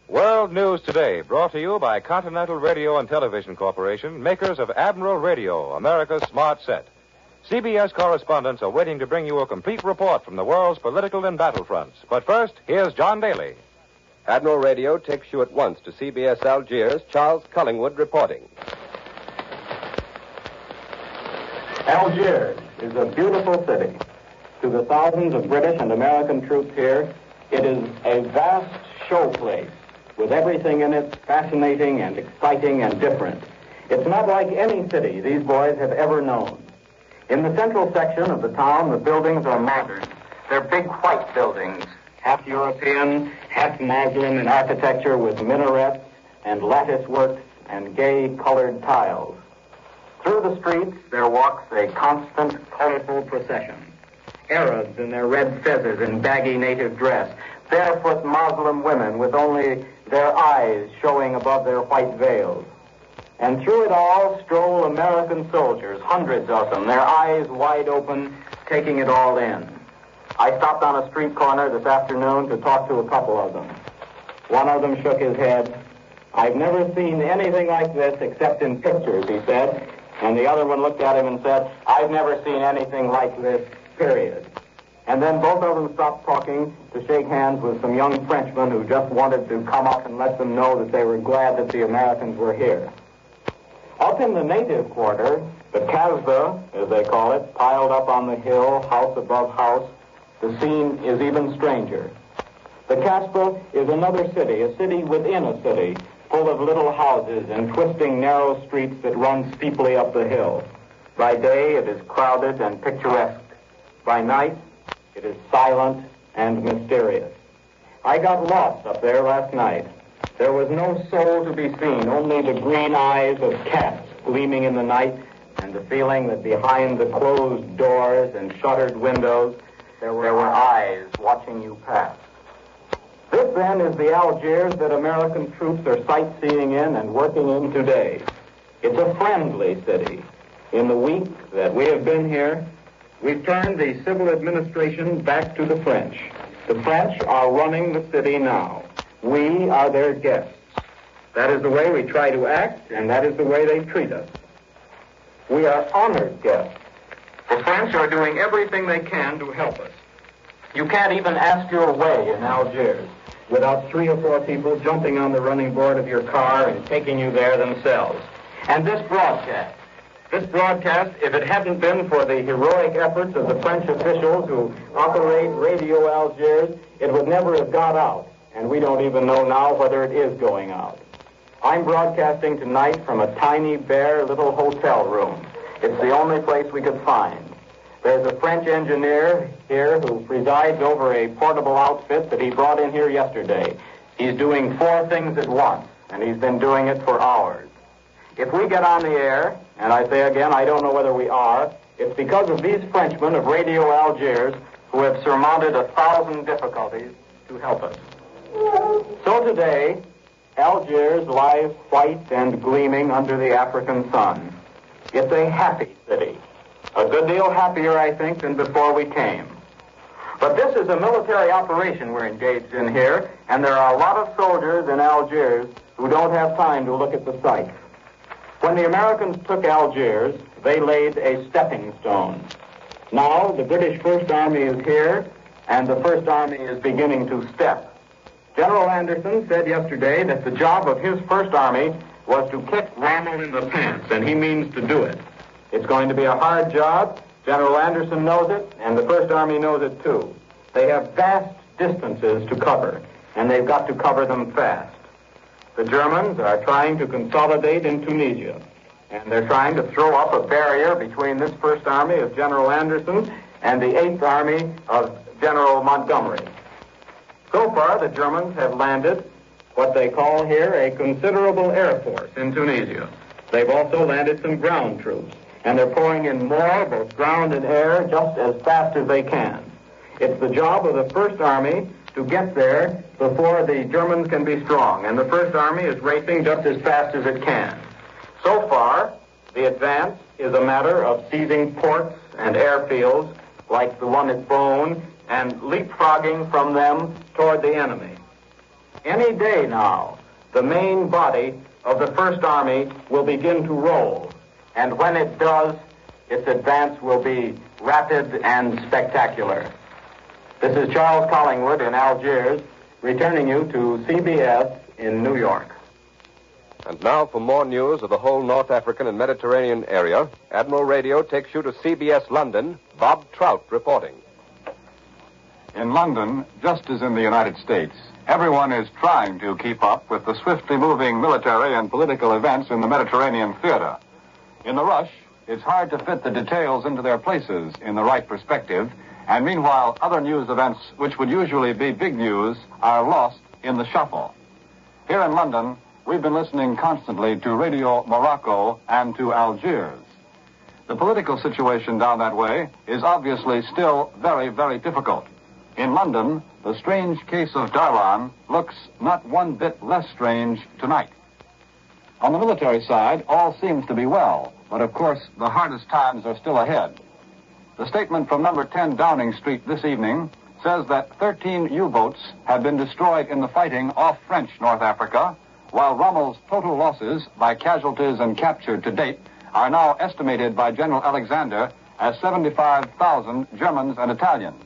World News Today, brought to you by Continental Radio and Television Corporation, makers of Admiral Radio, America's smart set. CBS correspondents are waiting to bring you a complete report from the world's political and battlefronts. But first, here's John Daly. Admiral Radio takes you at once to CBS Algiers. Charles Cullingwood reporting. Algiers is a beautiful city. To the thousands of British and American troops here, it is a vast showplace with everything in it fascinating and exciting and different. It's not like any city these boys have ever known. In the central section of the town, the buildings are modern. They're big white buildings, half European, half Muslim in architecture, with minarets and lattice works and gay colored tiles. Through the streets, there walks a constant, colorful procession. Arabs in their red fezzes and baggy native dress, barefoot Muslim women with only their eyes showing above their white veils. And through it all stroll American soldiers, hundreds of them, their eyes wide open, taking it all in. I stopped on a street corner this afternoon to talk to a couple of them. One of them shook his head. "I've never seen anything like this except in pictures," he said. And the other one looked at him and said, "I've never seen anything like this, period." And then both of them stopped talking to shake hands with some young Frenchmen who just wanted to come up and let them know that they were glad that the Americans were here. Up in the native quarter, the Kasbah, as they call it, piled up on the hill, house above house, the scene is even stranger. The Kasbah is another city, a city within a city, full of little houses and twisting narrow streets that run steeply up the hill. By day, it is crowded and picturesque. By night, it is silent and mysterious. I got lost up there last night. There was no soul to be seen, only the green eyes of cats gleaming in the night, and the feeling that behind the closed doors and shuttered windows, there were eyes watching you pass. This, then, is the Algiers that American troops are sightseeing in and working in today. It's a friendly city. In the week that we have been here, we've turned the civil administration back to the French. The French are running the city now. We are their guests. That is the way we try to act, and that is the way they treat us. We are honored guests. The French are doing everything they can to help us. You can't even ask your way in Algiers without 3 or 4 people jumping on the running board of your car and taking you there themselves. And this broadcast, if it hadn't been for the heroic efforts of the French officials who operate Radio Algiers, it would never have got out. And we don't even know now whether it is going out. I'm broadcasting tonight from a tiny, bare little hotel room. It's the only place we could find. There's a French engineer here who presides over a portable outfit that he brought in here yesterday. He's doing 4 things at once, and he's been doing it for hours. If we get on the air, and I say again, I don't know whether we are, it's because of these Frenchmen of Radio Algiers who have surmounted 1,000 difficulties to help us. So today, Algiers lies white and gleaming under the African sun. It's a happy city. A good deal happier, I think, than before we came. But this is a military operation we're engaged in here, and there are a lot of soldiers in Algiers who don't have time to look at the sights. When the Americans took Algiers, they laid a stepping stone. Now the British First Army is here, and the First Army is beginning to step. General Anderson said yesterday that the job of his First Army was to kick Rommel in the pants, and he means to do it. It's going to be a hard job. General Anderson knows it, and the First Army knows it too. They have vast distances to cover, and they've got to cover them fast. The Germans are trying to consolidate in Tunisia, and they're trying to throw up a barrier between this First Army of General Anderson and the 8th Army of General Montgomery. So far, the Germans have landed what they call here a considerable air force in Tunisia. They've also landed some ground troops, and they're pouring in more, both ground and air, just as fast as they can. It's the job of the First Army to get there before the Germans can be strong, and the First Army is racing just as fast as it can. So far, the advance is a matter of seizing ports and airfields like the one at Bone and leapfrogging from them toward the enemy. any day now, the main body of the First Army will begin to roll. And when it does, its advance will be rapid and spectacular. This is Charles Collingwood in Algiers, returning you to CBS in New York. And now for more news of the whole North African and Mediterranean area, Admiral Radio takes you to CBS London. Bob Trout reporting. In London, just as in the United States, everyone is trying to keep up with the swiftly moving military and political events in the Mediterranean theater. In the rush, it's hard to fit the details into their places in the right perspective, and meanwhile, other news events which would usually be big news are lost in the shuffle. Here in London, we've been listening constantly to Radio Morocco and to Algiers. The political situation down that way is obviously still very, very difficult. In London, the strange case of Darlan looks not one bit less strange tonight. On the military side, all seems to be well, but of course, the hardest times are still ahead. The statement from number 10 Downing Street this evening says that 13 U-boats have been destroyed in the fighting off French North Africa, while Rommel's total losses by casualties and capture to date are now estimated by General Alexander as 75,000 Germans and Italians.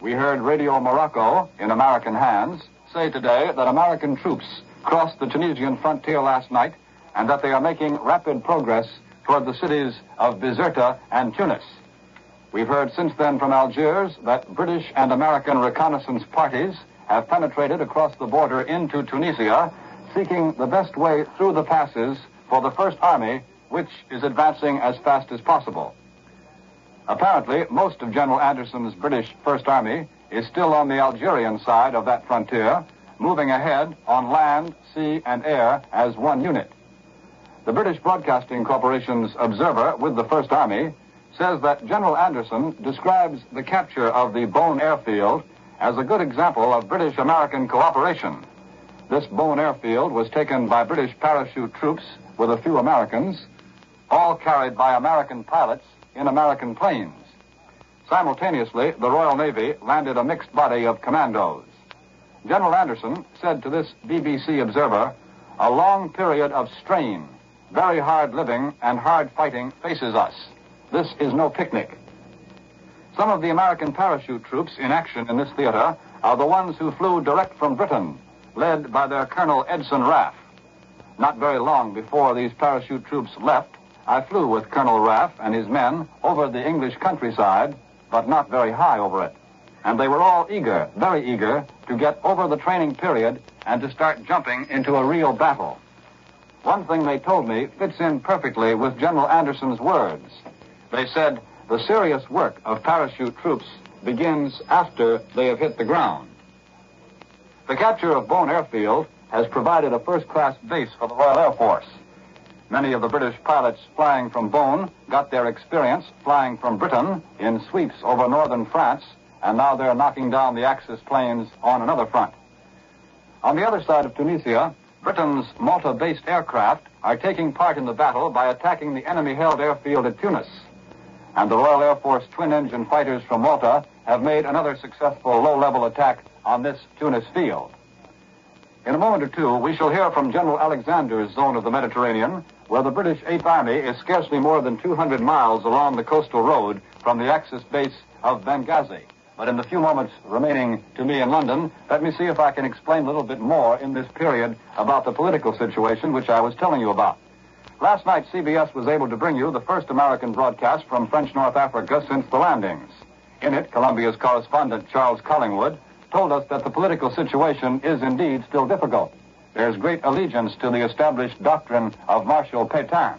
We heard Radio Morocco, in American hands, say today that American troops crossed the Tunisian frontier last night and that they are making rapid progress toward the cities of Bizerta and Tunis. We've heard since then from Algiers that British and American reconnaissance parties have penetrated across the border into Tunisia, seeking the best way through the passes for the First Army, which is advancing as fast as possible. Apparently, most of General Anderson's British First Army is still on the Algerian side of that frontier, moving ahead on land, sea, and air as one unit. The British Broadcasting Corporation's observer with the First Army says that General Anderson describes the capture of the Bone airfield as a good example of British-American cooperation. This Bone airfield was taken by British parachute troops with a few Americans, all carried by American pilots in American planes. Simultaneously, the Royal Navy landed a mixed body of commandos. General Anderson said to this BBC observer, "A long period of strain, very hard living and hard fighting faces us. This is no picnic." Some of the American parachute troops in action in this theater are the ones who flew direct from Britain, led by their Colonel Edson Raff. Not very long before these parachute troops left, I flew with Colonel Raff and his men over the English countryside, but not very high over it. And they were all eager, very eager, to get over the training period and to start jumping into a real battle. One thing they told me fits in perfectly with General Anderson's words. They said, the serious work of parachute troops begins after they have hit the ground. The capture of Bone Airfield has provided a first-class base for the Royal Air Force. Many of the British pilots flying from Bone got their experience flying from Britain in sweeps over northern France, and now they're knocking down the Axis planes on another front. On the other side of Tunisia, Britain's Malta-based aircraft are taking part in the battle by attacking the enemy-held airfield at Tunis. And the Royal Air Force twin-engine fighters from Malta have made another successful low-level attack on this Tunis field. In a moment or two, we shall hear from General Alexander's zone of the Mediterranean, where the British 8th Army is scarcely more than 200 miles along the coastal road from the Axis base of Benghazi. But in the few moments remaining to me in London, let me see if I can explain a little bit more in this period about the political situation which I was telling you about. Last night, CBS was able to bring you the first American broadcast from French North Africa since the landings. In it, Columbia's correspondent Charles Collingwood told us that the political situation is indeed still difficult. There's great allegiance to the established doctrine of Marshal Pétain.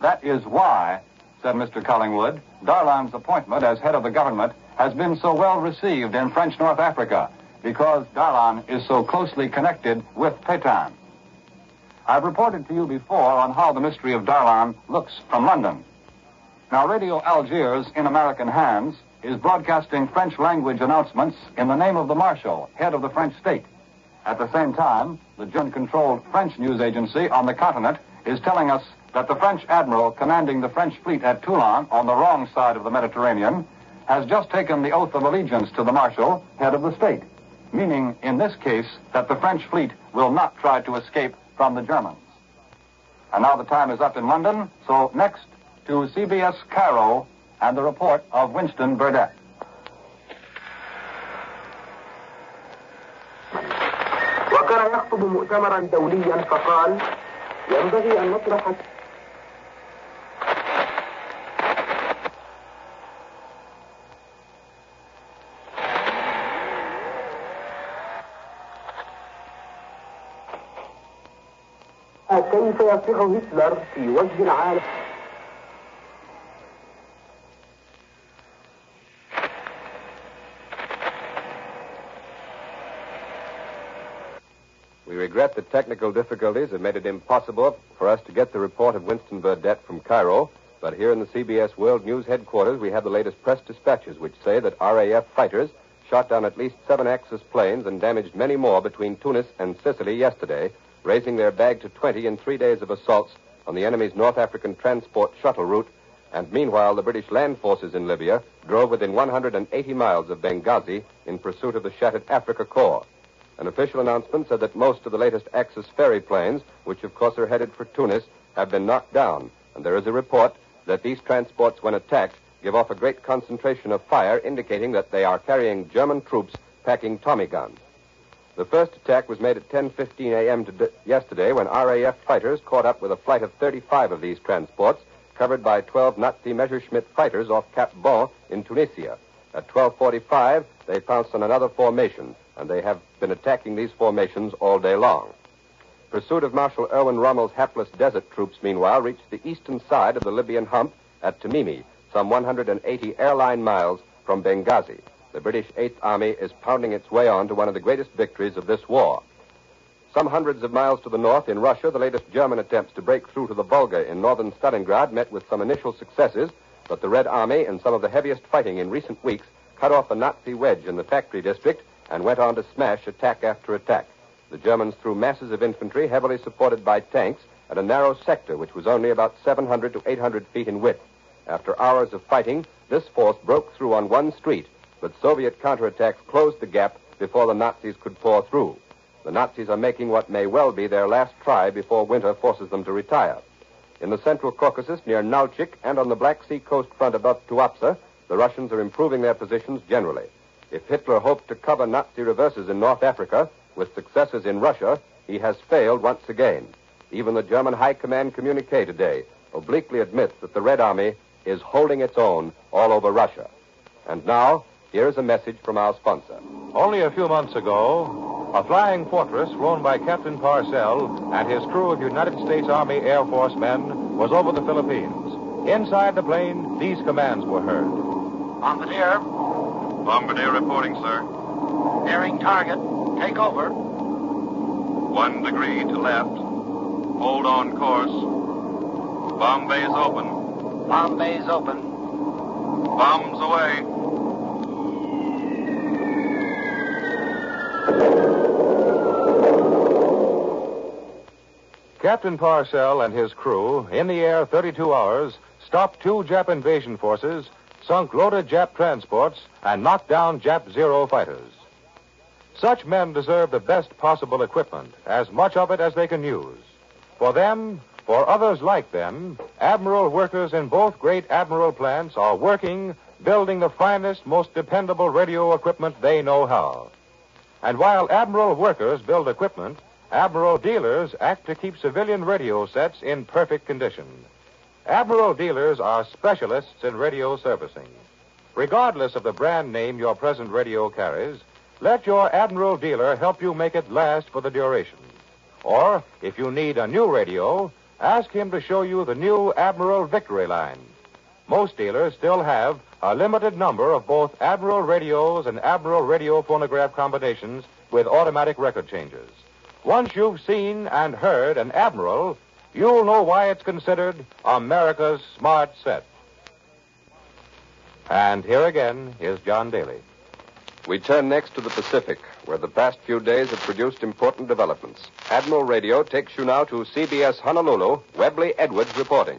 That is why, said Mr. Collingwood, Darlan's appointment as head of the government has been so well received in French North Africa, because Darlan is so closely connected with Pétain. I've reported to you before on how the mystery of Darlan looks from London. Now, Radio Algiers, in American hands, is broadcasting French language announcements in the name of the Marshal, head of the French state. At the same time, the German-controlled French news agency on the continent is telling us that the French admiral commanding the French fleet at Toulon, on the wrong side of the Mediterranean, has just taken the oath of allegiance to the Marshal, head of the state. meaning in this case that the French fleet will not try to escape from the Germans. And now the time is up in London, so next to CBS Cairo and the report of Winston Burdett. وكان يخطب مؤتمرا دوليا فقال ينبغي أن نطرح كيف يصيح هتلر في وجه العالم. We regret that technical difficulties have made it impossible for us to get the report of Winston Burdett from Cairo, but here in the CBS World News headquarters we have the latest press dispatches which say that RAF fighters shot down at least 7 Axis planes and damaged many more between Tunis and Sicily yesterday, raising their bag to 20 in 3 days of assaults on the enemy's North African transport shuttle route, and meanwhile the British land forces in Libya drove within 180 miles of Benghazi in pursuit of the shattered Africa Corps. An official announcement said that most of the latest Axis ferry planes, which of course are headed for Tunis, have been knocked down, and there is a report that these transports, when attacked, give off a great concentration of fire, indicating that they are carrying German troops packing Tommy guns. The first attack was made at 10:15 a.m. yesterday when RAF fighters caught up with a flight of 35 of these transports, covered by 12 Nazi Messerschmitt fighters off Cap Bon in Tunisia. At 12:45, they pounced on another formation, and they have been attacking these formations all day long. Pursuit of Marshal Erwin Rommel's hapless desert troops, meanwhile, reached the eastern side of the Libyan hump at Tamimi, some 180 airline miles from Benghazi. The British 8th Army is pounding its way on to one of the greatest victories of this war. Some hundreds of miles to the north in Russia, the latest German attempts to break through to the Volga in northern Stalingrad met with some initial successes, but the Red Army, in some of the heaviest fighting in recent weeks, cut off a Nazi wedge in the factory district and went on to smash attack after attack. The Germans threw masses of infantry heavily supported by tanks at a narrow sector which was only about 700 to 800 feet in width. After hours of fighting, this force broke through on one street, but Soviet counterattacks closed the gap before the Nazis could pour through. The Nazis are making what may well be their last try before winter forces them to retire. In the central Caucasus near Nalchik and on the Black Sea coast front above Tuapse, the Russians are improving their positions generally. If Hitler hoped to cover Nazi reverses in North Africa with successes in Russia, he has failed once again. Even the German High Command communique today obliquely admits that the Red Army is holding its own all over Russia. And now, here is a message from our sponsor. Only a few months ago, a flying fortress flown by Captain Parcell and his crew of United States Army Air Force men was over the Philippines. Inside the plane, these commands were heard. Bombardier. Bombardier reporting, sir. Nearing target. Take over. 1 degree to left. Hold on course. Bomb bay is open. Bomb bay's open. Bombs away. Captain Parcell and his crew, in the air 32 hours, stopped 2 Jap invasion forces, sunk loaded Jap transports, and knocked down Jap Zero fighters. Such men deserve the best possible equipment, as much of it as they can use. For them, for others like them, Admiral workers in both great Admiral plants are working, building the finest, most dependable radio equipment they know how. And while Admiral workers build equipment, Admiral dealers act to keep civilian radio sets in perfect condition. Admiral dealers are specialists in radio servicing. Regardless of the brand name your present radio carries, let your Admiral dealer help you make it last for the duration. Or, if you need a new radio, ask him to show you the new Admiral Victory line. Most dealers still have a limited number of both Admiral radios and Admiral radio phonograph combinations with automatic record changes. Once you've seen and heard an Admiral, you'll know why it's considered America's smart set. And here again is John Daly. We turn next to the Pacific, where the past few days have produced important developments. Admiral Radio takes you now to CBS Honolulu, Webley Edwards reporting.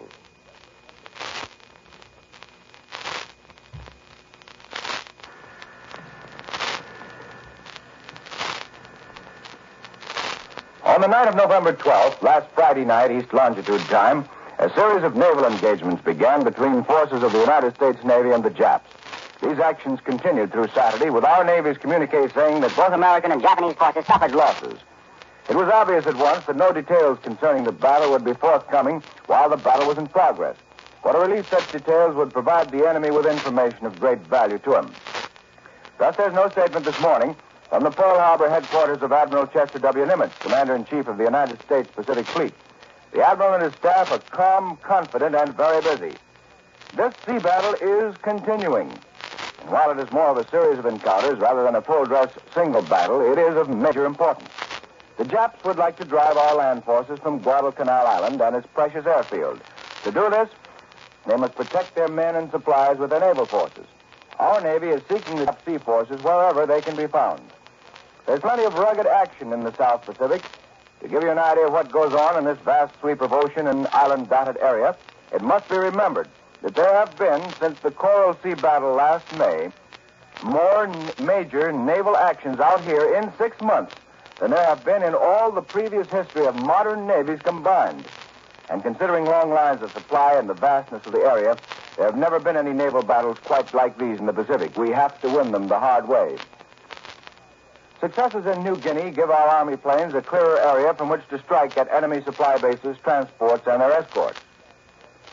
On the night of November 12th, last Friday night, East Longitude time, a series of naval engagements began between forces of the United States Navy and the Japs. These actions continued through Saturday, with our Navy's communique saying that both American and Japanese forces suffered losses. It was obvious at once that no details concerning the battle would be forthcoming while the battle was in progress. For to release such details would provide the enemy with information of great value to him. Thus, there's no statement this morning from the Pearl Harbor headquarters of Admiral Chester W. Nimitz, Commander-in-Chief of the United States Pacific Fleet. The Admiral and his staff are calm, confident, and very busy. This sea battle is continuing. And while it is more of a series of encounters rather than a full-dress single battle, it is of major importance. The Japs would like to drive our land forces from Guadalcanal Island and its precious airfield. To do this, they must protect their men and supplies with their naval forces. Our Navy is seeking the Jap sea forces wherever they can be found. There's plenty of rugged action in the South Pacific. To give you an idea of what goes on in this vast sweep of ocean and island-dotted area, it must be remembered that there have been, since the Coral Sea battle last May, more major naval actions out here in 6 months than there have been in all the previous history of modern navies combined. And considering long lines of supply and the vastness of the area, there have never been any naval battles quite like these in the Pacific. We have to win them the hard way. Successes in New Guinea give our Army planes a clearer area from which to strike at enemy supply bases, transports, and their escorts.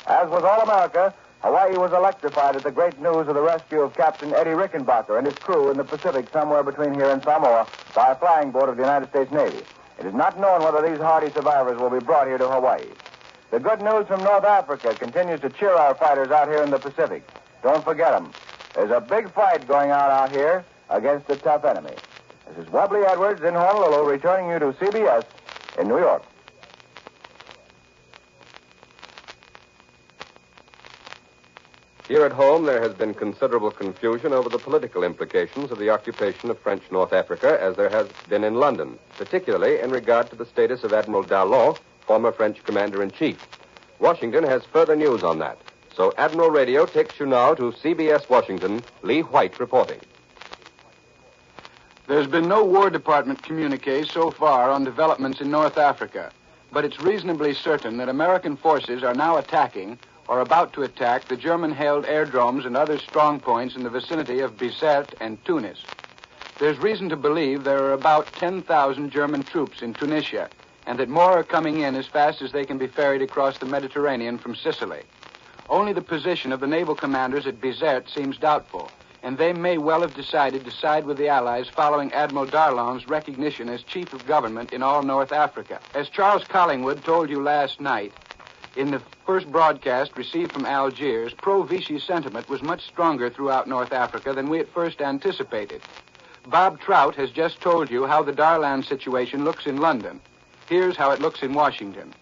As with all America, Hawaii was electrified at the great news of the rescue of Captain Eddie Rickenbacker and his crew in the Pacific somewhere between here and Samoa by a flying boat of the United States Navy. It is not known whether these hardy survivors will be brought here to Hawaii. The good news from North Africa continues to cheer our fighters out here in the Pacific. Don't forget them. There's a big fight going on out here against a tough enemy. This is Wobbly Edwards in Honolulu, returning you to CBS in New York. Here at home, there has been considerable confusion over the political implications of the occupation of French North Africa, as there has been in London, particularly in regard to the status of Admiral Darlan, former French Commander-in-Chief. Washington has further news on that. So Admiral Radio takes you now to CBS Washington, Lee White reporting. There's been no War Department communique so far on developments in North Africa, but it's reasonably certain that American forces are now attacking or about to attack the German-held airdromes and other strong points in the vicinity of Bizerte and Tunis. There's reason to believe there are about 10,000 German troops in Tunisia, and that more are coming in as fast as they can be ferried across the Mediterranean from Sicily. Only the position of the naval commanders at Bizerte seems doubtful, and they may well have decided to side with the Allies following Admiral Darlan's recognition as chief of government in all North Africa. As Charles Collingwood told you last night, in the first broadcast received from Algiers, pro-Vichy sentiment was much stronger throughout North Africa than we at first anticipated. Bob Trout has just told you how the Darlan situation looks in London. Here's how it looks in Washington.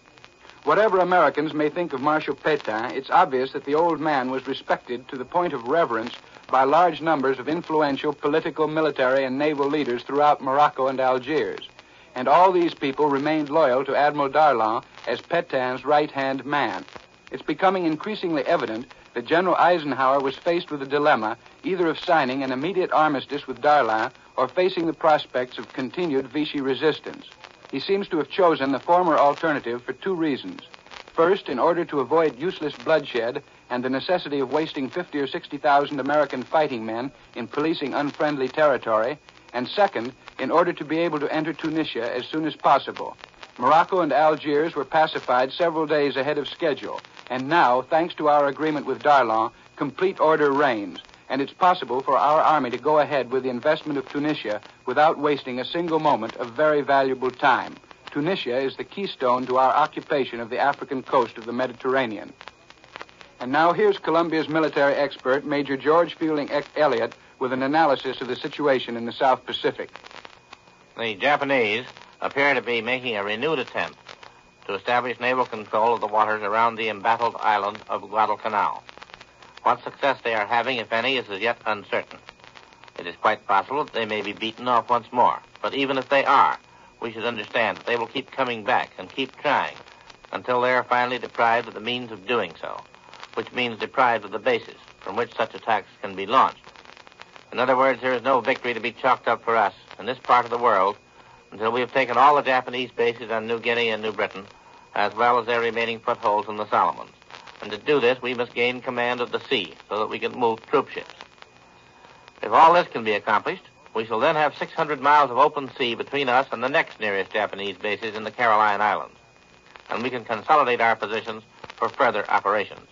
Whatever Americans may think of Marshal Pétain, it's obvious that the old man was respected to the point of reverence by large numbers of influential political, military, and naval leaders throughout Morocco and Algiers. And all these people remained loyal to Admiral Darlan as Pétain's right-hand man. It's becoming increasingly evident that General Eisenhower was faced with a dilemma, either of signing an immediate armistice with Darlan or facing the prospects of continued Vichy resistance. He seems to have chosen the former alternative for two reasons. First, in order to avoid useless bloodshed and the necessity of wasting 50 or 60,000 American fighting men in policing unfriendly territory, and second, in order to be able to enter Tunisia as soon as possible. Morocco and Algiers were pacified several days ahead of schedule, and now, thanks to our agreement with Darlan, complete order reigns, and it's possible for our army to go ahead with the investment of Tunisia without wasting a single moment of very valuable time. Tunisia is the keystone to our occupation of the African coast of the Mediterranean. And now here's Columbia's military expert, Major George Fielding Elliott, with an analysis of the situation in the South Pacific. The Japanese appear to be making a renewed attempt to establish naval control of the waters around the embattled island of Guadalcanal. What success they are having, if any, is as yet uncertain. It is quite possible that they may be beaten off once more. But even if they are, we should understand that they will keep coming back and keep trying until they are finally deprived of the means of doing so, which means deprived of the basis from which such attacks can be launched. In other words, there is no victory to be chalked up for us in this part of the world until we have taken all the Japanese bases on New Guinea and New Britain, as well as their remaining footholds in the Solomons. And to do this, we must gain command of the sea so that we can move troop ships. If all this can be accomplished, we shall then have 600 miles of open sea between us and the next nearest Japanese bases in the Caroline Islands, and we can consolidate our positions for further operations.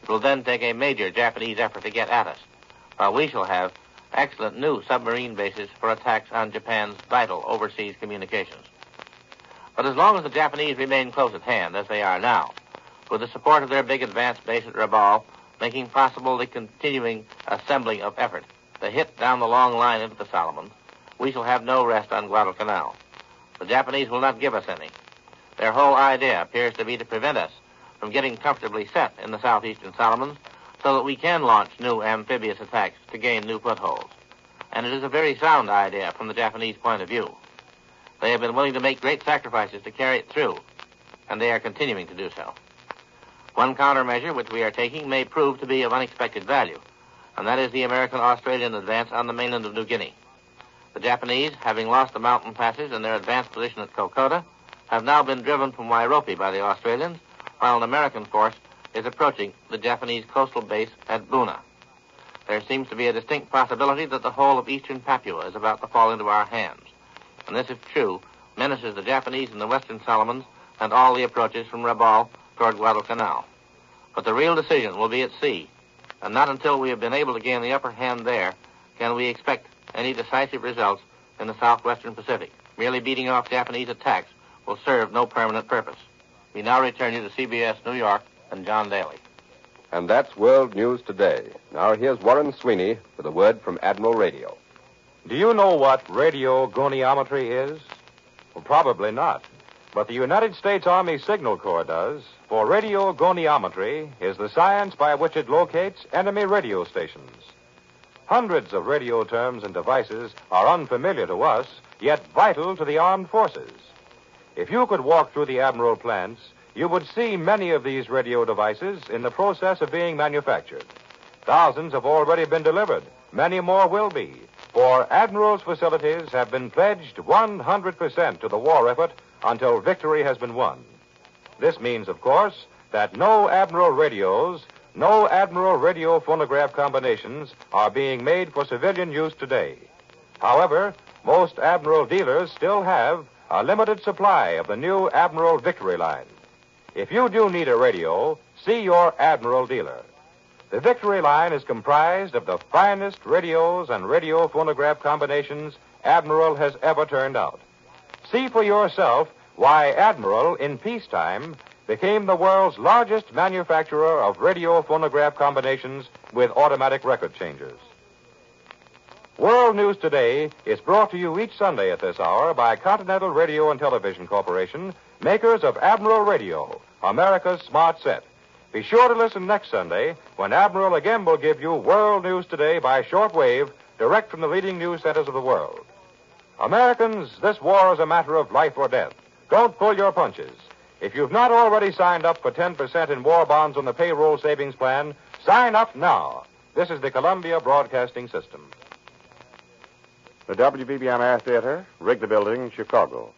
It will then take a major Japanese effort to get at us, while we shall have excellent new submarine bases for attacks on Japan's vital overseas communications. But as long as the Japanese remain close at hand, as they are now, with the support of their big advanced base at Rabaul, making possible the continuing assembling of effort, the hit down the long line into the Solomons, we shall have no rest on Guadalcanal. The Japanese will not give us any. Their whole idea appears to be to prevent us from getting comfortably set in the southeastern Solomons so that we can launch new amphibious attacks to gain new footholds. And it is a very sound idea from the Japanese point of view. They have been willing to make great sacrifices to carry it through, and they are continuing to do so. One countermeasure which we are taking may prove to be of unexpected value, and that is the American-Australian advance on the mainland of New Guinea. The Japanese, having lost the mountain passes and their advanced position at Kokoda, have now been driven from Wairopi by the Australians, while an American force is approaching the Japanese coastal base at Buna. There seems to be a distinct possibility that the whole of eastern Papua is about to fall into our hands, and this, if true, menaces the Japanese in the western Solomons and all the approaches from Rabaul toward Guadalcanal. But the real decision will be at sea, and not until we have been able to gain the upper hand there can we expect any decisive results in the southwestern Pacific. Merely beating off Japanese attacks will serve no permanent purpose. We now return you to CBS New York and John Daly. And that's World News Today. Now here's Warren Sweeney with a word from Admiral Radio. Do you know what radiogoniometry is? Well, probably not. But the United States Army Signal Corps does, for radiogoniometry is the science by which it locates enemy radio stations. Hundreds of radio terms and devices are unfamiliar to us, yet vital to the armed forces. If you could walk through the Admiral plants, you would see many of these radio devices in the process of being manufactured. Thousands have already been delivered. Many more will be, for Admiral's facilities have been pledged 100% to the war effort until victory has been won. This means, of course, that no Admiral radios, no Admiral radio phonograph combinations are being made for civilian use today. However, most Admiral dealers still have a limited supply of the new Admiral Victory line. If you do need a radio, see your Admiral dealer. The Victory line is comprised of the finest radios and radio phonograph combinations Admiral has ever turned out. See for yourself why Admiral, in peacetime, became the world's largest manufacturer of radio phonograph combinations with automatic record changers. World News Today is brought to you each Sunday at this hour by Continental Radio and Television Corporation, makers of Admiral Radio, America's smart set. Be sure to listen next Sunday when Admiral again will give you World News Today by shortwave, direct from the leading news centers of the world. Americans, this war is a matter of life or death. Don't pull your punches. If you've not already signed up for 10% in war bonds on the payroll savings plan, sign up now. This is the Columbia Broadcasting System. The WBBM Air Theater, Wrigley Building, Chicago.